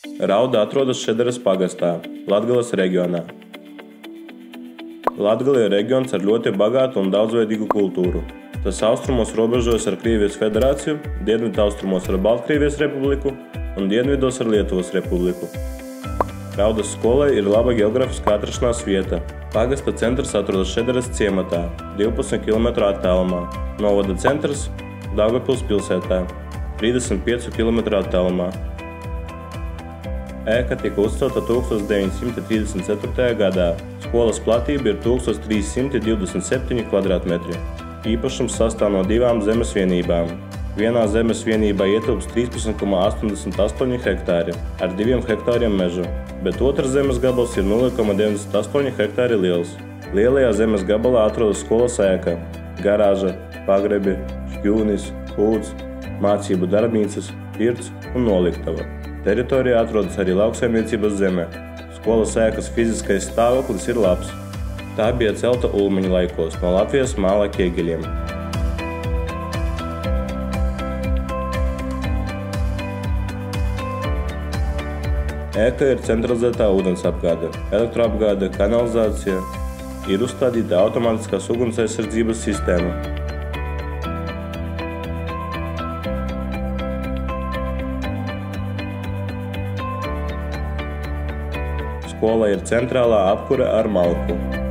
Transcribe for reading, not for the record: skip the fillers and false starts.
Rauda atrodas Šederes pagastā, Latgales reģionā. Latgale ir reģions ar ļoti bagātu un daudzveidīgu kultūru. Tas austrumos robežojas ar Krievijas federāciju, dienvidaustrumos ar Baltkrievijas republiku un dienvidos ar Lietuvas republiku. Raudas skolai ir laba geogrāfiskā atrašanās vieta. Pagasta centrs atrodas Šederes ciematā, 12 km attālumā. Novada centrs Daugavpils pilsētā, 35 km attālumā. Ēka tika uzcelta 1934. gadā. Skolas platība ir 1327 kvadrātmetri. Īpašums sastāv no 2 zemes vienībām. Vienā zemes vienībā ietilpst 13,88 hektāri ar 2 hektāriem meža, bet otrs zemes gabals ir 0,98 hektāri liels. Lielajā zemes gabalā atrodas skolas ēka, garāža, pagrebi, šķūnis, ūds, mācību darbnīcas, pirts un noliktava. Teritorijā atrodas arī lauksaimniecības zeme. Skolas ēkas fiziskais stāvoklis ir labs. Tā bija celta Ulmaņu laikos no Latvijas māla ķieģeļiem. Ēka ir centralizētā ūdensapgāde, elektroapgāde, kanalizācija, ir uzstādīta automātiskās ugunsaizsardzības sistēma. Skola ir centrālā apkure ar malku.